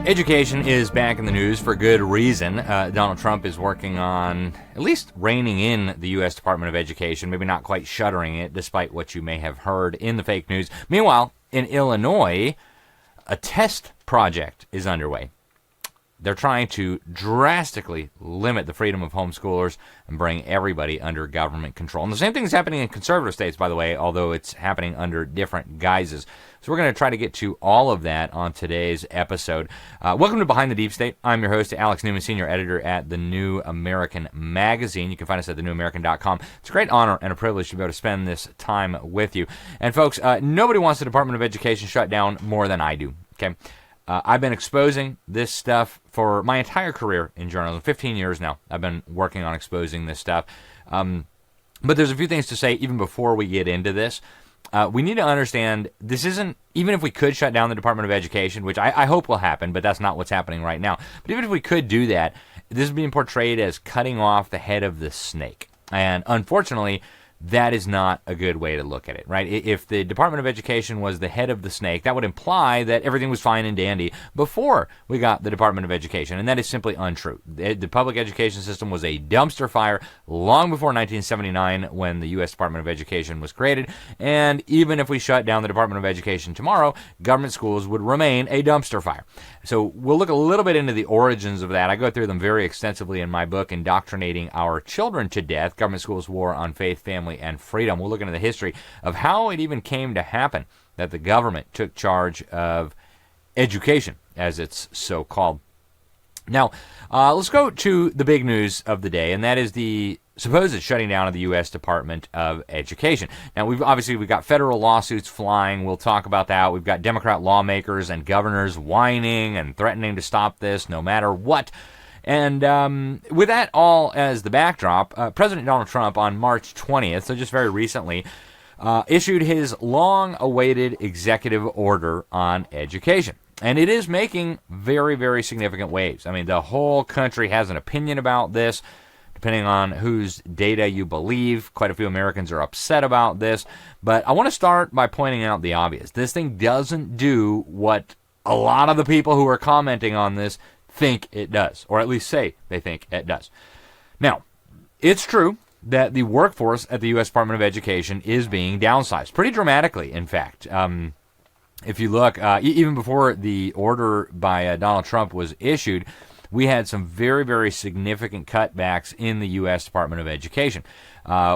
Education is back in the news for good reason. Donald Trump is working on at least reining in the U.S. Department of Education, maybe not quite shuttering it, despite what you may have heard in the fake news. Meanwhile, in Illinois, a test project is underway. They're trying to drastically limit the freedom of homeschoolers and bring everybody under government control. And the same thing is happening in conservative states, by the way, although it's happening under different guises. So we're going to try to get to all of that on today's episode. Welcome to Behind the Deep State. I'm your host, Alex Newman, senior editor at the New American Magazine. You can find us at thenewamerican.com. It's a great honor and a privilege to be able to spend this time with you. And folks, nobody wants the Department of Education shut down more than I do. Okay. I've been exposing this stuff for my entire career in journalism. 15 years now I've been working on exposing this stuff. But there's a few things to say even before we get into this. We need to understand this isn't, even if we could shut down the Department of Education, which I hope will happen, but that's not what's happening right now. But even if we could do that, this is being portrayed as cutting off the head of the snake. And unfortunately, that is not a good way to look at it, right? If the Department of Education was the head of the snake, that would imply that everything was fine and dandy before we got the Department of Education, and that is simply untrue. The public education system was a dumpster fire long before 1979 when the U.S. Department of Education was created, and even if we shut down the Department of Education tomorrow, government schools would remain a dumpster fire. So we'll look a little bit into the origins of that. I go through them very extensively in my book, Indoctrinating Our Children to Death, Government Schools' War on Faith, Family, and Freedom. We'll look into the history of how it even came to happen that the government took charge of education, as it's so called. Now, let's go to the big news of the day, and that is the supposed shutting down of the U.S. Department of Education. Now, we've got federal lawsuits flying. We'll talk about that. We've got Democrat lawmakers and governors whining and threatening to stop this no matter what. And with that all as the backdrop, President Donald Trump on March 20th, so just very recently, issued his long-awaited executive order on education. And it is making very, very significant waves. I mean, the whole country has an opinion about this, depending on whose data you believe. Quite a few Americans are upset about this. But I want to start by pointing out the obvious. This thing doesn't do what a lot of the people who are commenting on this think it does, or at least say they think it does. Now, it's true that the workforce at the U.S. Department of Education is being downsized, pretty dramatically, in fact. If you look, even before the order by Donald Trump was issued, we had some very, very significant cutbacks in the U.S. Department of Education.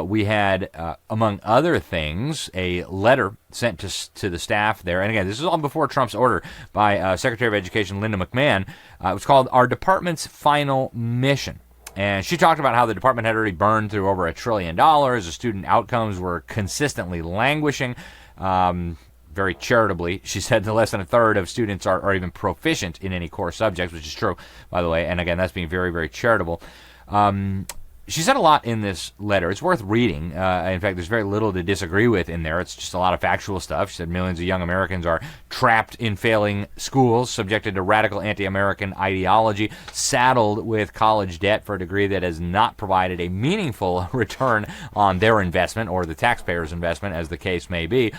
We had, among other things, a letter sent to the staff there. And again, this is all before Trump's order by Secretary of Education Linda McMahon. It was called Our Department's Final Mission. And she talked about how the department had already burned through over $1 trillion. The student outcomes were consistently languishing. Very charitably, she said that less than a third of students are even proficient in any core subjects, which is true, by the way. And again, that's being very, very charitable. She said a lot in this letter. It's worth reading. In fact, there's very little to disagree with in there. It's just a lot of factual stuff. She said millions of young Americans are trapped in failing schools, subjected to radical anti-American ideology, saddled with college debt for a degree that has not provided a meaningful return on their investment or the taxpayers' investment, as the case may be.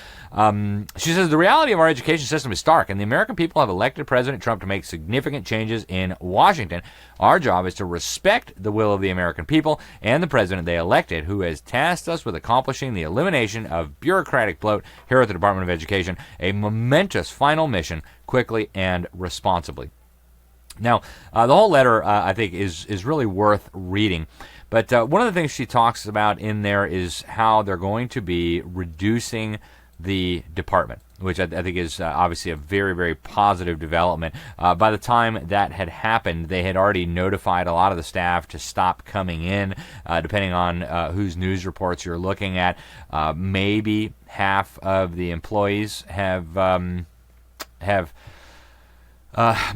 She says the reality of our education system is stark, and the American people have elected President Trump to make significant changes in Washington. Our job is to respect the will of the American people and the president they elected, who has tasked us with accomplishing the elimination of bureaucratic bloat here at the Department of Education, a momentous final mission, quickly and responsibly. Now, the whole letter, I think, is really worth reading. But one of the things she talks about in there is how they're going to be reducing the department, which I think is obviously a very, very positive development. By the time that had happened, they had already notified a lot of the staff to stop coming in, depending on whose news reports you're looking at. Maybe half of the employees have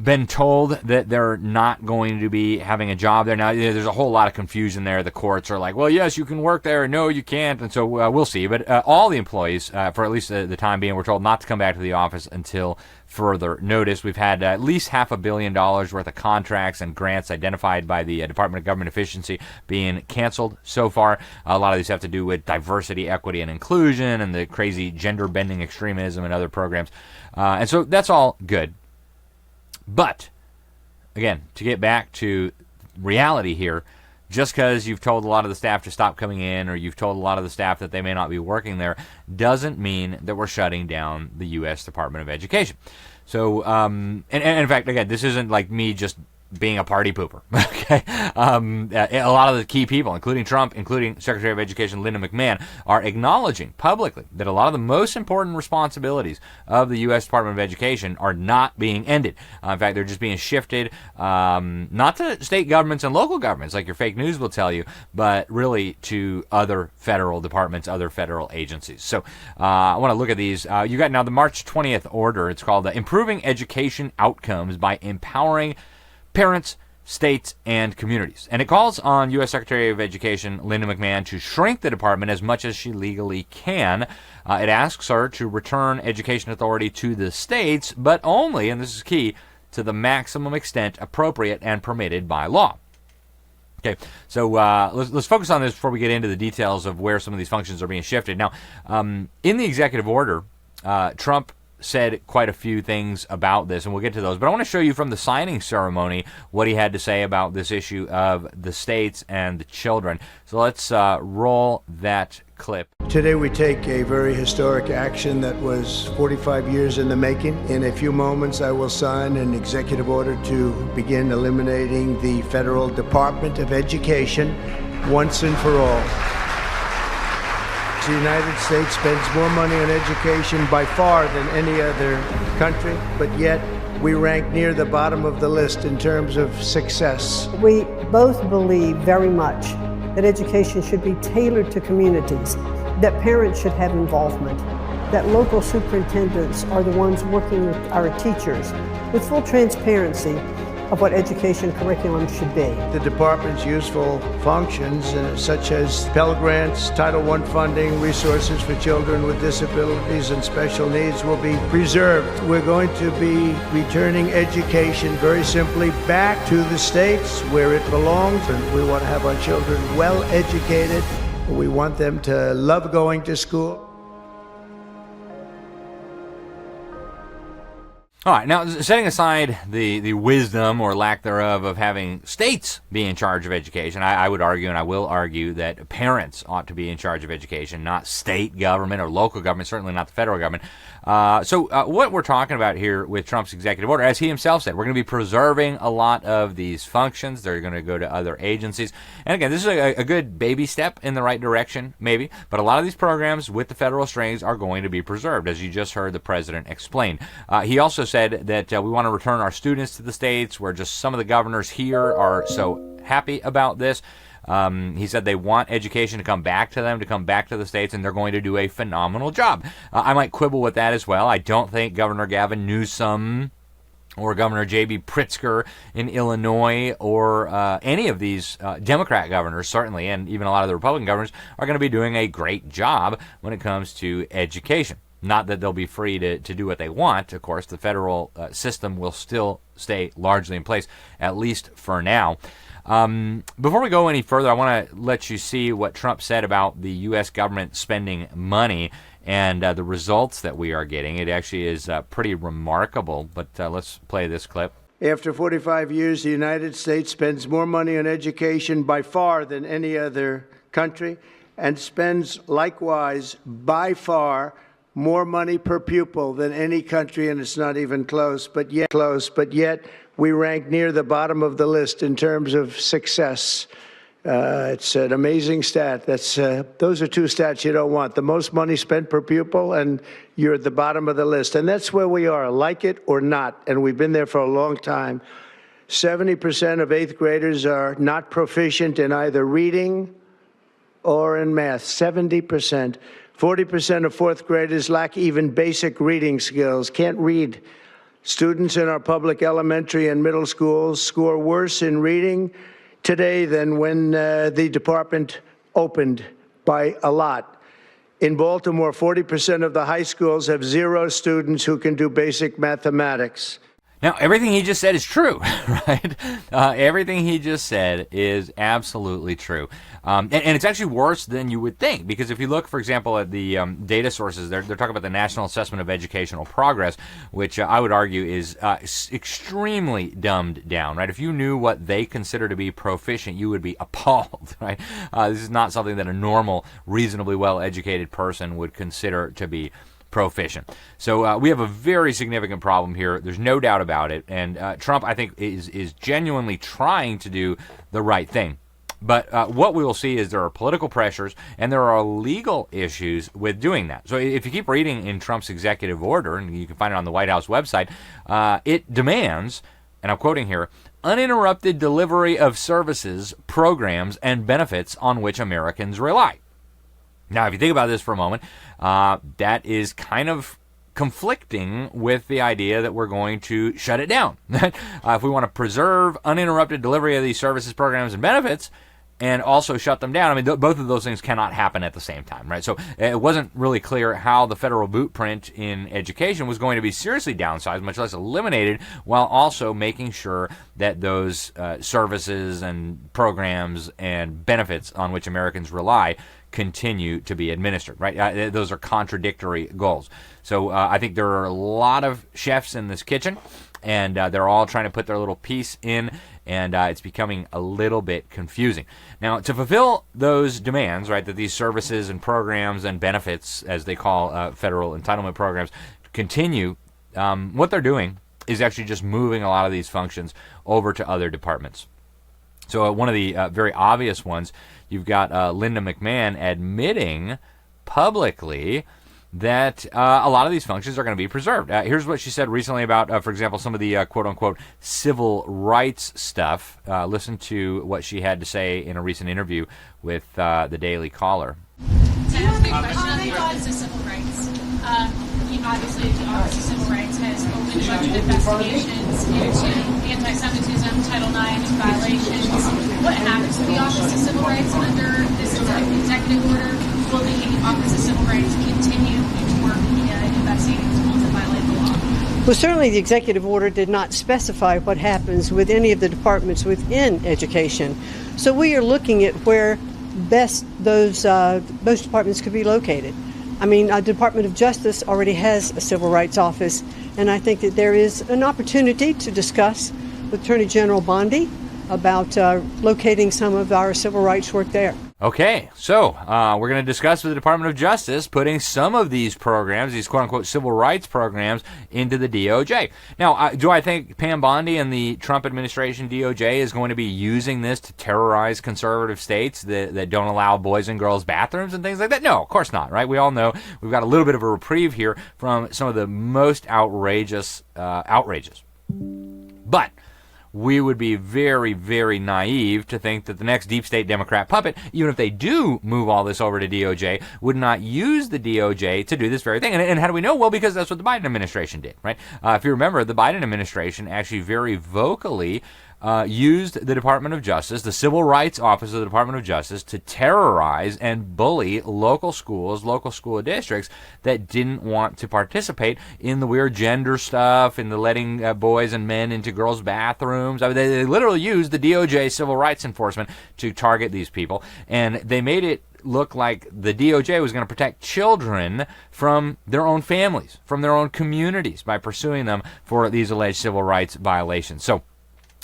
been told that they're not going to be having a job there. Now, there's a whole lot of confusion there. The courts are like, well, yes, you can work there. No, you can't. And so we'll see. But all the employees, for at least the time being, were told not to come back to the office until further notice. We've had at least $500 million worth of contracts and grants identified by the Department of Government Efficiency being canceled so far. A lot of these have to do with diversity, equity, and inclusion and the crazy gender-bending extremism and other programs. And so that's all good. But again, to get back to reality here, just because you've told a lot of the staff to stop coming in or you've told a lot of the staff that they may not be working there doesn't mean that we're shutting down the U.S. Department of Education. So, and in fact, again, this isn't like me just being a party pooper, okay? A lot of the key people, including Trump, including Secretary of Education Linda McMahon, are acknowledging publicly that a lot of the most important responsibilities of the U.S. Department of Education are not being ended. In fact, they're just being shifted, not to state governments and local governments, like your fake news will tell you, but really to other federal departments, other federal agencies. So I want to look at these. You got now the March 20th order. It's called Improving Education Outcomes by Empowering Parents, States, and Communities. And it calls on U.S. Secretary of Education Linda McMahon to shrink the department as much as she legally can. It asks her to return education authority to the states, but only, and this is key, to the maximum extent appropriate and permitted by law. Okay, so let's focus on this before we get into the details of where some of these functions are being shifted. Now, in the executive order, Trump said quite a few things about this, and we'll get to those. But I want to show you from the signing ceremony what he had to say about this issue of the states and the children. So let's roll that clip. Today we take a very historic action that was 45 years in the making. In a few moments I will sign an executive order to begin eliminating the Federal Department of Education once and for all. The United States spends more money on education by far than any other country, but yet we rank near the bottom of the list in terms of success. We both believe very much that education should be tailored to communities, that parents should have involvement, that local superintendents are the ones working with our teachers with full transparency of what education curriculum should be. The department's useful functions, such as Pell Grants, Title I funding, resources for children with disabilities and special needs, will be preserved. We're going to be returning education very simply back to the states where it belongs, and we want to have our children well educated. We want them to love going to school. All right, now setting aside the wisdom or lack thereof of having states be in charge of education, I would argue, and I will argue, that parents ought to be in charge of education, not state government or local government, certainly not the federal government. So what we're talking about here with Trump's executive order, as he himself said, we're going to be preserving a lot of these functions. They're going to go to other agencies. And again, this is a good baby step in the right direction, maybe, but a lot of these programs with the federal strings are going to be preserved, as you just heard the president explain. He also said that we want to return our students to the states, where just some of the governors here are so happy about this. He said they want education to come back to them, to come back to the states, and they're going to do a phenomenal job. I might quibble with that as well. I don't think Governor Gavin Newsom or Governor J.B. Pritzker in Illinois or any of these Democrat governors, certainly, and even a lot of the Republican governors, are going to be doing a great job when it comes to education. Not that they'll be free to do what they want. Of course, the federal system will still stay largely in place, at least for now. Before we go any further, I want to let you see what Trump said about the U.S. government spending money and the results that we are getting. It actually is pretty remarkable, but let's play this clip. After 45 years, the United States spends more money on education by far than any other country, and spends likewise by far more money per pupil than any country, and it's not even close, but yet we rank near the bottom of the list in terms of success. It's an amazing stat. Those are two stats you don't want. The most money spent per pupil, and you're at the bottom of the list. And that's where we are, like it or not, and we've been there for a long time. 70% of eighth graders are not proficient in either reading or in math. 70%. 40% of fourth graders lack even basic reading skills, can't read. Students in our public elementary and middle schools score worse in reading today than when the department opened, by a lot. In Baltimore, 40% of the high schools have 0 students who can do basic mathematics. Now, everything he just said is true, right? Everything he just said is absolutely true. And it's actually worse than you would think, because if you look, for example, at the data sources, they're talking about the National Assessment of Educational Progress, which I would argue is extremely dumbed down, right? If you knew what they consider to be proficient, you would be appalled, right? This is not something that a normal, reasonably well-educated person would consider to be proficient. So we have a very significant problem here. There's no doubt about it. And Trump, I think, is genuinely trying to do the right thing. But what we will see is there are political pressures and there are legal issues with doing that. So if you keep reading in Trump's executive order, and you can find it on the White House website, it demands, and I'm quoting here, uninterrupted delivery of services, programs, and benefits on which Americans rely. Now, if you think about this for a moment, that is kind of conflicting with the idea that we're going to shut it down. If we want to preserve uninterrupted delivery of these services, programs, and benefits, and also shut them down, I mean, both of those things cannot happen at the same time, right? So it wasn't really clear how the federal boot print in education was going to be seriously downsized, much less eliminated, while also making sure that those services and programs and benefits on which Americans rely continue to be administered, right? Those are contradictory goals. So I think there are a lot of chefs in this kitchen, and they're all trying to put their little piece in, and it's becoming a little bit confusing. Now, to fulfill those demands, right, that these services and programs and benefits, as they call federal entitlement programs, continue, what they're doing is actually just moving a lot of these functions over to other departments. So one of the very obvious ones, you've got Linda McMahon admitting publicly that a lot of these functions are going to be preserved. Here's what she said recently about, for example, some of the quote-unquote civil rights stuff. Listen to what she had to say in a recent interview with the Daily Caller. To ask a question on the Office of Civil Rights. Obviously, the Office of Civil Rights has opened a bunch of investigations into anti-Semitism, Title IX violations. What happens to the Office of Civil Rights under this executive order? Will the Office of Civil Rights continue its work investigating schools that violate the law? Well, certainly the executive order did not specify what happens with any of the departments within education. So we are looking at where best those departments could be located. I mean, the Department of Justice already has a civil rights office, and I think that there is an opportunity to discuss with Attorney General Bondi about locating some of our civil rights work there. Okay, so we're going to discuss with the Department of Justice putting some of these programs, these quote-unquote civil rights programs, into the DOJ. Now, do I think Pam Bondi and the Trump administration DOJ is going to be using this to terrorize conservative states that don't allow boys and girls bathrooms and things like that? No, of course not, right? We all know we've got a little bit of a reprieve here from some of the most outrageous outrages. But we would be very, very naive to think that the next deep state Democrat puppet, even if they do move all this over to DOJ, would not use the DOJ to do this very thing. And how do we know? Well, because that's what the Biden administration did, right? If you remember, the Biden administration actually very vocally used the Department of Justice, the Civil Rights Office of the Department of Justice, to terrorize and bully local schools, local school districts that didn't want to participate in the weird gender stuff, in the letting boys and men into girls' bathrooms. I mean, they literally used the DOJ Civil Rights Enforcement to target these people, and they made it look like the DOJ was going to protect children from their own families, from their own communities, by pursuing them for these alleged civil rights violations. So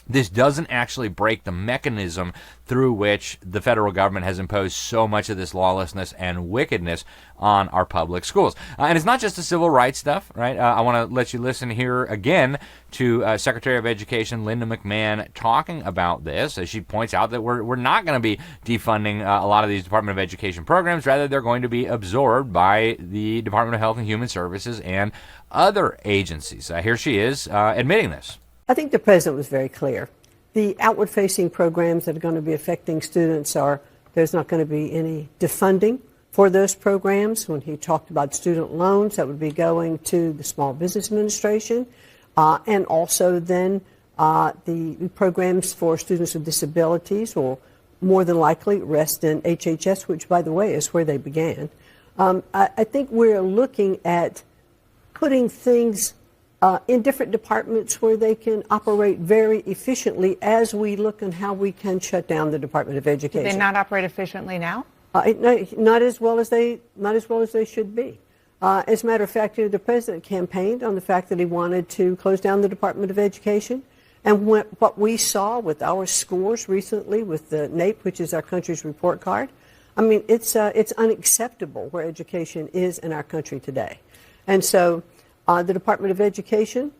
this doesn't actually break the mechanism through which the federal government has imposed so much of this lawlessness and wickedness on our public schools. And it's not just the civil rights stuff, right? I want to let you listen here again to Secretary of Education Linda McMahon talking about this, as she points out that we're not going to be defunding a lot of these Department of Education programs. Rather, they're going to be absorbed by the Department of Health and Human Services and other agencies. Here she is admitting this. I think the president was very clear. The outward-facing programs that are going to be affecting students there's not going to be any defunding for those programs. When he talked about student loans, that would be going to the Small Business Administration, and also then the programs for students with disabilities will more than likely rest in HHS, which, by the way, is where they began. I think we're looking at putting things in different departments where they can operate very efficiently as we look at how we can shut down the Department of Education. Do they not operate efficiently now? Not as well as they should be. As a matter of fact, the president campaigned on the fact that he wanted to close down the Department of Education. And what we saw with our scores recently with the NAEP, which is our country's report card, I mean, it's unacceptable where education is in our country today. And so the Department of Education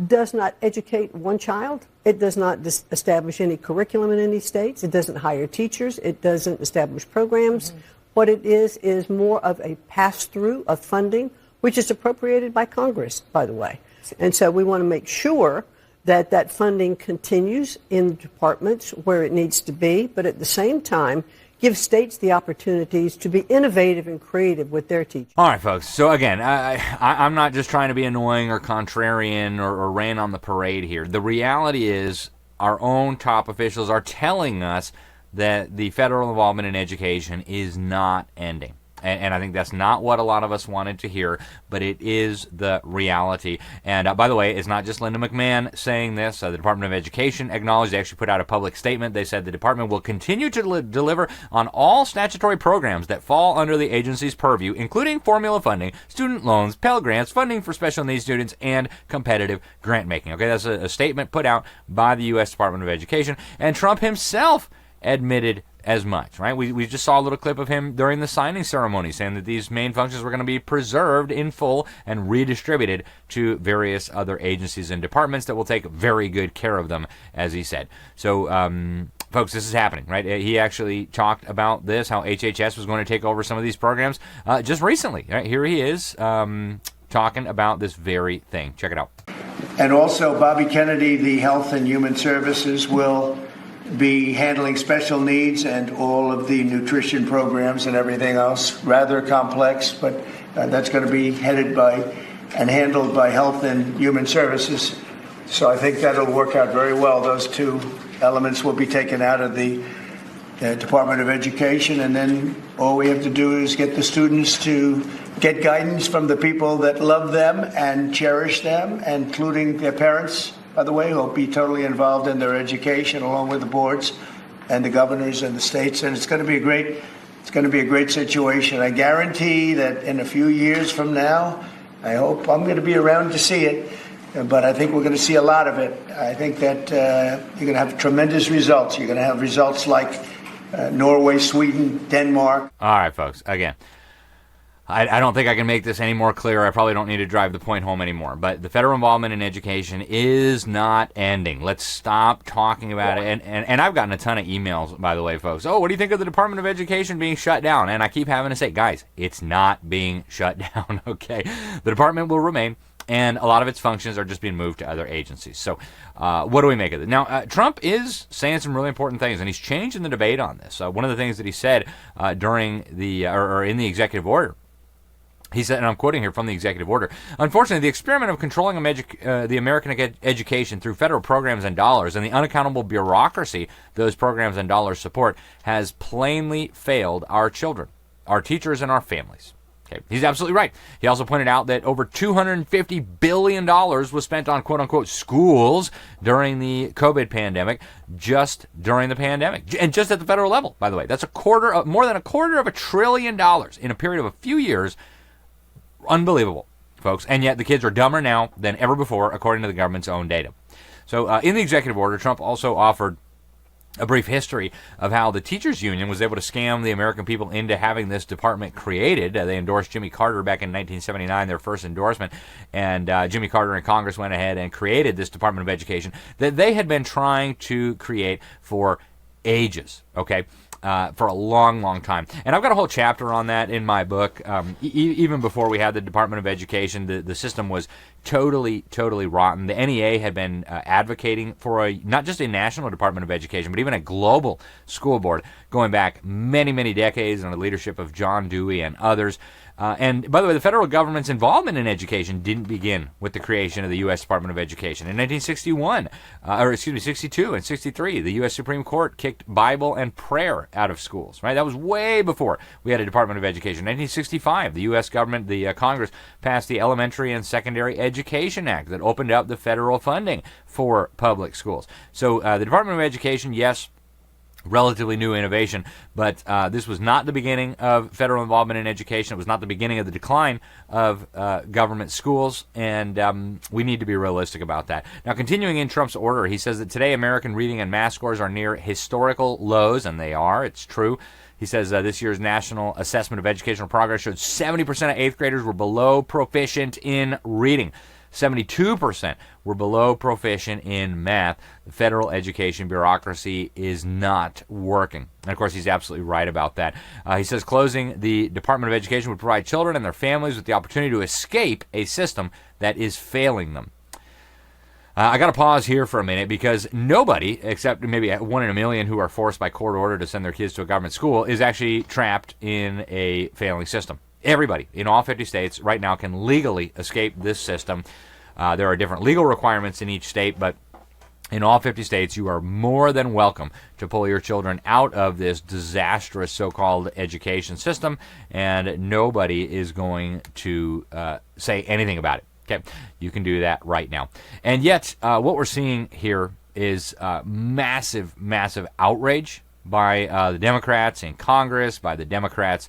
does not educate one child. It does not establish any curriculum in any states. It doesn't hire teachers. It doesn't establish programs. Mm-hmm. What it is more of a pass-through of funding, which is appropriated by Congress, by the way. And so we want to make sure that that funding continues in the departments where it needs to be, but at the same time, give states the opportunities to be innovative and creative with their teachers. All right, folks. So again, I'm not just trying to be annoying or contrarian or rain on the parade here. The reality is our own top officials are telling us that the federal involvement in education is not ending. And I think that's not what a lot of us wanted to hear, but it is the reality. And by the way, it's not just Linda McMahon saying this. The Department of Education acknowledged, they actually put out a public statement. They said the department will continue to deliver on all statutory programs that fall under the agency's purview, including formula funding, student loans, Pell Grants, funding for special needs students, and competitive grant making. Okay, that's a statement put out by the U.S. Department of Education. And Trump himself admitted as much, right? We just saw a little clip of him during the signing ceremony saying that these main functions were going to be preserved in full and redistributed to various other agencies and departments that will take very good care of them, as he said. So, folks, this is happening, right? He actually talked about this, how HHS was going to take over some of these programs just recently. Right? Here he is talking about this very thing. Check it out. And also, Bobby Kennedy, the Health and Human Services, will be handling special needs and all of the nutrition programs and everything else. Rather complex, but that's going to be headed by and handled by Health and Human Services. So I think that'll work out very well. Those two elements will be taken out of the Department of Education, and then all we have to do is get the students to get guidance from the people that love them and cherish them, including their parents, by the way, who will be totally involved in their education, along with the boards and the governors and the states. And it's going to be a great situation. I guarantee that in a few years from now, I hope I'm going to be around to see it, but I think we're going to see a lot of it. I think that you're going to have tremendous results. You're going to have results like Norway, Sweden, Denmark. All right, folks. Again, I don't think I can make this any more clear. I probably don't need to drive the point home anymore. But the federal involvement in education is not ending. Let's stop talking about it. And I've gotten a ton of emails, by the way, folks. Oh, what do you think of the Department of Education being shut down? And I keep having to say, guys, it's not being shut down, okay? The department will remain, and a lot of its functions are just being moved to other agencies. So what do we make of it? Now, Trump is saying some really important things, and he's changing the debate on this. One of the things that he said during the or in the executive order, he said, and I'm quoting here from the executive order, unfortunately, the experiment of controlling the American education through federal programs and dollars and the unaccountable bureaucracy those programs and dollars support has plainly failed our children, our teachers, and our families. Okay, he's absolutely right. He also pointed out that over $250 billion was spent on quote-unquote schools during the COVID pandemic, just during the pandemic. And just at the federal level, by the way. That's more than a quarter of $1 trillion in a period of a few years. Unbelievable, folks. And yet the kids are dumber now than ever before, according to the government's own data. So in the executive order, Trump also offered a brief history of how the teachers union was able to scam the American people into having this department created. They endorsed Jimmy Carter back in 1979, their first endorsement, and Jimmy Carter and Congress went ahead and created this Department of Education that they had been trying to create for ages, okay? For a long, long time. And I've got a whole chapter on that in my book. Even before we had the Department of Education, the system was totally rotten. The NEA had been advocating for not just a national Department of Education, but even a global school board going back many, many decades under the leadership of John Dewey and others. And by the way, the federal government's involvement in education didn't begin with the creation of the U.S. Department of Education. In 1962 and 63, the U.S. Supreme Court kicked Bible and prayer out of schools, right? That was way before we had a Department of Education. In 1965, the U.S. government, the Congress, passed the Elementary and Secondary Education Act that opened up the federal funding for public schools. So the Department of Education, yes, relatively new innovation, but this was not the beginning of federal involvement in education. It was not the beginning of the decline of government schools, and we need to be realistic about that. Now, continuing in Trump's order, he says that today American reading and math scores are near historical lows, and they are. It's true. He says this year's National Assessment of Educational Progress showed 70% of 8th graders were below proficient in reading. 72% were below proficient in math. The federal education bureaucracy is not working. And of course, he's absolutely right about that. He says closing the Department of Education would provide children and their families with the opportunity to escape a system that is failing them. I got to pause here for a minute because nobody, except maybe 1 in a million who are forced by court order to send their kids to a government school, is actually trapped in a failing system. Everybody in all 50 states right now can legally escape this system. There are different legal requirements in each state, but in all 50 states, you are more than welcome to pull your children out of this disastrous so-called education system, and nobody is going to say anything about it. Okay, you can do that right now. And yet, what we're seeing here is massive outrage by the Democrats in Congress, by the Democrats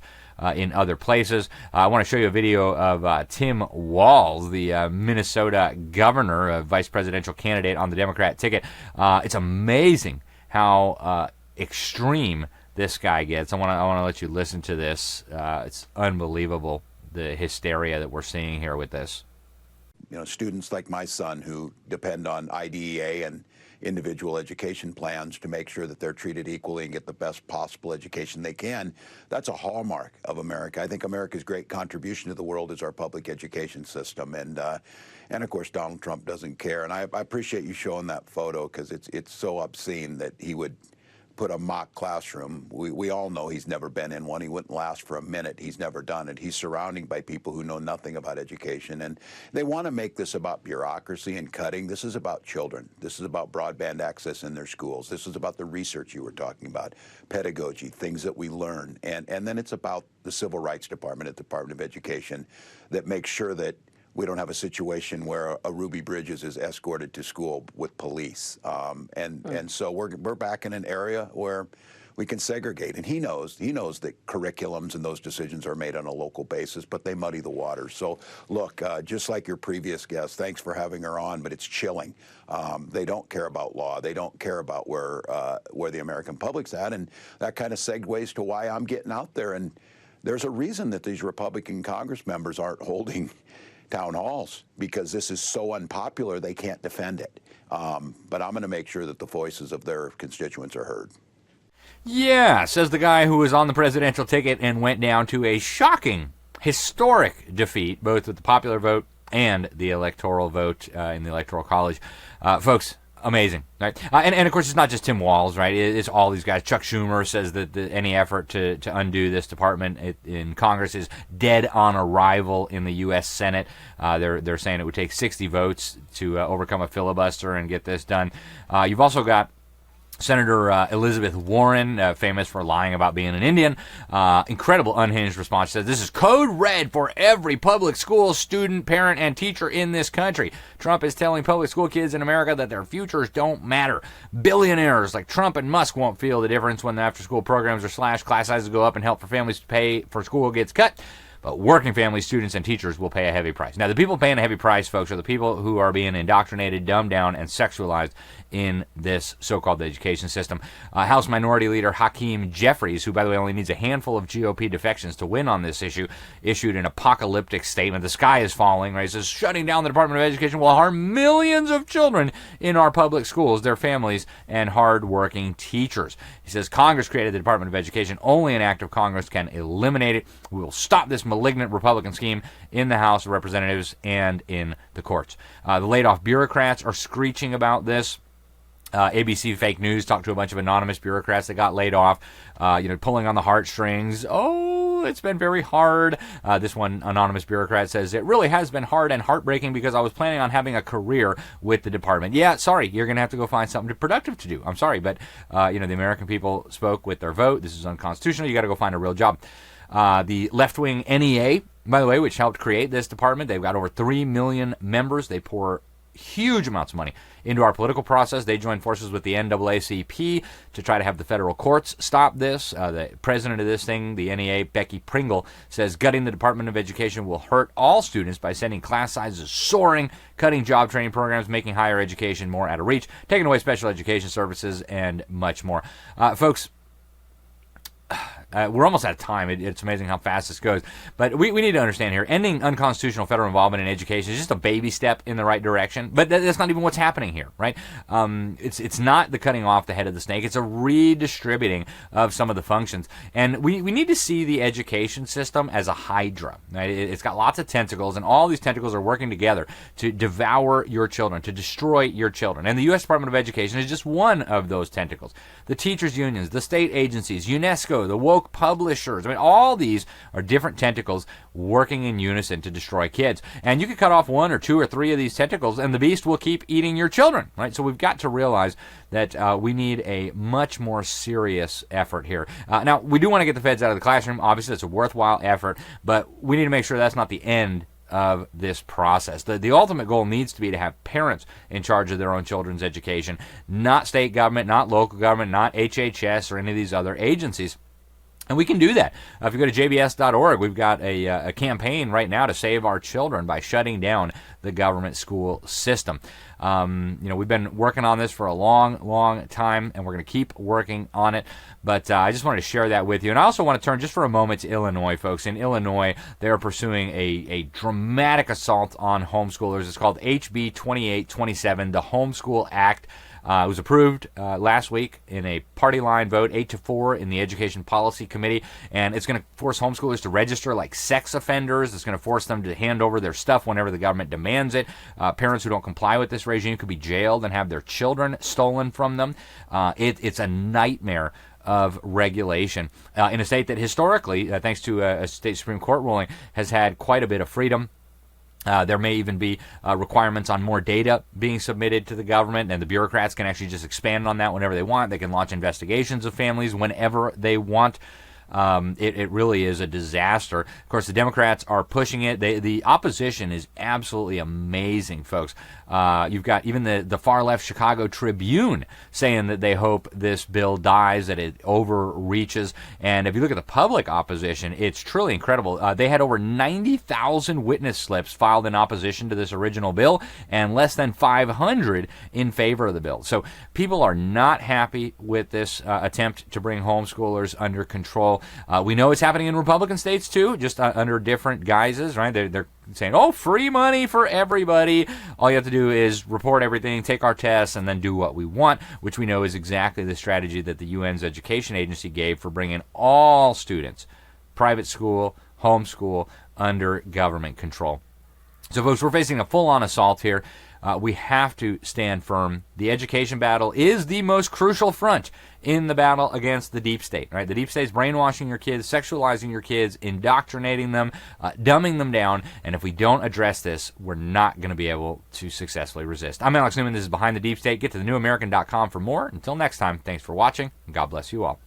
in other places. I want to show you a video of Tim Walz, the Minnesota governor, vice presidential candidate on the Democrat ticket. It's amazing how extreme this guy gets. I want to let you listen to this. It's unbelievable, the hysteria that we're seeing here with this. You know, students like my son who depend on IDEA and individual education plans to make sure that they're treated equally and get the best possible education they can. That's a hallmark of America. I think America's great contribution to the world is our public education system. And of course, Donald Trump doesn't care. And I appreciate you showing that photo because it's so obscene that he would put a mock classroom. We all know he's never been in one. He wouldn't last for a minute. He's never done it. He's surrounded by people who know nothing about education. And they want to make this about bureaucracy and cutting. This is about children. This is about broadband access in their schools. This is about the research you were talking about, pedagogy, things that we learn. And then it's about the Civil Rights Department at the Department of Education that makes sure that we don't have a situation where a Ruby Bridges is escorted to school with police. And so we're back in an area where we can segregate. And he knows that curriculums and those decisions are made on a local basis, but they muddy the water. So look, just like your previous guest, thanks for having her on, but it's chilling. They don't care about law. They don't care about where the American public's at. And that kind of segues to why I'm getting out there. And there's a reason that these Republican Congress members aren't holding town halls, because this is so unpopular they can't defend it. But I'm going to make sure that the voices of their constituents are heard. Yeah, says the guy who was on the presidential ticket and went down to a shocking, historic defeat, both with the popular vote and the electoral vote in the Electoral College. Folks, amazing, right? And of course, it's not just Tim Walz, right? It's all these guys. Chuck Schumer says that any effort to undo this department in Congress is dead on arrival in the U.S. Senate. They're saying it would take 60 votes to overcome a filibuster and get this done. You've also got Senator Elizabeth Warren, famous for lying about being an Indian. Incredible unhinged response. She says, this is code red for every public school student, parent, and teacher in this country. Trump is telling public school kids in America that their futures don't matter. Billionaires like Trump and Musk won't feel the difference when the after-school programs are slashed, class sizes go up, and help for families to pay for school gets cut. But working families, students, and teachers will pay a heavy price. Now, the people paying a heavy price, folks, are the people who are being indoctrinated, dumbed down, and sexualized in this so-called education system. House Minority Leader Hakeem Jeffries, who, by the way, only needs a handful of GOP defections to win on this issue, issued an apocalyptic statement. The sky is falling, right? He says, shutting down the Department of Education will harm millions of children in our public schools, their families, and hard-working teachers. He says, Congress created the Department of Education. Only an act of Congress can eliminate it. We will stop this malignant Republican scheme in the House of Representatives and in the courts. The laid-off bureaucrats are screeching about this. ABC Fake News talked to a bunch of anonymous bureaucrats that got laid off, pulling on the heartstrings. Oh, it's been very hard. This one anonymous bureaucrat says, it really has been hard and heartbreaking because I was planning on having a career with the department. Yeah, sorry, you're going to have to go find something productive to do. I'm sorry, but the American people spoke with their vote. This is unconstitutional. You got to go find a real job. The left-wing NEA, by the way, which helped create this department, they've got over 3 million members. They pour huge amounts of money into our political process. They joined forces with the NAACP to try to have the federal courts stop this. The president of this thing, the NEA, Becky Pringle, says gutting the Department of Education will hurt all students by sending class sizes soaring, cutting job training programs, making higher education more out of reach, taking away special education services, and much more. Folks, we're almost out of time. It's amazing how fast this goes. But we need to understand here, ending unconstitutional federal involvement in education is just a baby step in the right direction. But that's not even what's happening here, right? It's not the cutting off the head of the snake. It's a redistributing of some of the functions. And we need to see the education system as a hydra. Right? It's got lots of tentacles, and all these tentacles are working together to devour your children, to destroy your children. And the U.S. Department of Education is just one of those tentacles. The teachers' unions, the state agencies, UNESCO, the woke publishers. I mean, all these are different tentacles working in unison to destroy kids. And you can cut off 1 or 2 or 3 of these tentacles, and the beast will keep eating your children, right? So we've got to realize that we need a much more serious effort here. Now, we do want to get the feds out of the classroom. Obviously, it's a worthwhile effort, but we need to make sure that's not the end of this process. The ultimate goal needs to be to have parents in charge of their own children's education, not state government, not local government, not HHS or any of these other agencies. And we can do that. If you go to jbs.org, we've got a campaign right now to save our children by shutting down the government school system. We've been working on this for a long, long time, and we're going to keep working on it. But I just wanted to share that with you. And I also want to turn just for a moment to Illinois, folks. In Illinois, they are pursuing a dramatic assault on homeschoolers. It's called HB 2827, the Homeschool Act. It was approved last week in a party line vote, 8-4 in the Education Policy Committee, and it's going to force homeschoolers to register like sex offenders. It's going to force them to hand over their stuff whenever the government demands it. Parents who don't comply with this regime could be jailed and have their children stolen from them. It's a nightmare of regulation in a state that historically, thanks to a state Supreme Court ruling, has had quite a bit of freedom. There may even be requirements on more data being submitted to the government, and the bureaucrats can actually just expand on that whenever they want. They can launch investigations of families whenever they want. It really is a disaster. Of course, the Democrats are pushing it. The opposition is absolutely amazing, folks. You've got even the far-left Chicago Tribune saying that they hope this bill dies, that it overreaches. And if you look at the public opposition, it's truly incredible. They had over 90,000 witness slips filed in opposition to this original bill and less than 500 in favor of the bill. So people are not happy with this attempt to bring homeschoolers under control. We know it's happening in Republican states, too, just under different guises, right? They're saying, oh, free money for everybody. All you have to do is report everything, take our tests, and then do what we want, which we know is exactly the strategy that the UN's education agency gave for bringing all students, private school, homeschool, under government control. So, folks, we're facing a full-on assault here. We have to stand firm. The education battle is the most crucial front in the battle against the deep state, right? The deep state's brainwashing your kids, sexualizing your kids, indoctrinating them, dumbing them down, and if we don't address this, we're not going to be able to successfully resist. I'm Alex Newman. This is Behind the Deep State. Get to thenewamerican.com for more. Until next time, thanks for watching, and God bless you all.